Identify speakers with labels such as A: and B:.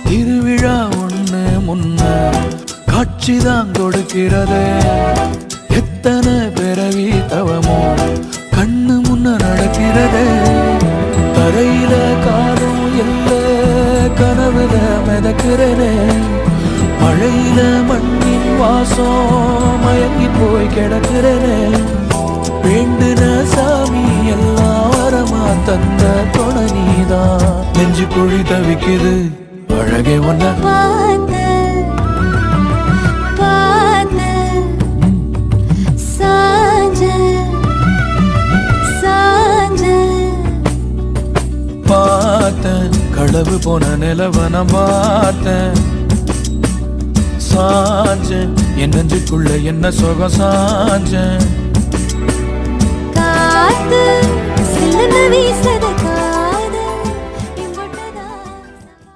A: திருவிழா ஒண்ணு முன்ன காட்சிதான் கொடுக்கிறது. எத்தனை பிறவி தவமோ கண்ணு முன்ன நடக்கிறது. தரையில காலம் இல்ல கனவுல மிதக்கிறனே. மழையில மண்ணின் வாசம் மயங்கி போய் கிடக்கிறனே. வேண்டுன சாமி எல்லாம் வரமா தந்த துணை நீதான். நெஞ்சு குழி தவிக்குது அழகே ஒன்ன பார்த்தேன். களவு போன நிலவன பார்த்தேன். சாஞ்சேன் என் நெஞ்சுக்குள்ள என்ன சுகம் சாஞ்சேன்.
B: காத்து சில்லுன்னு வீசுது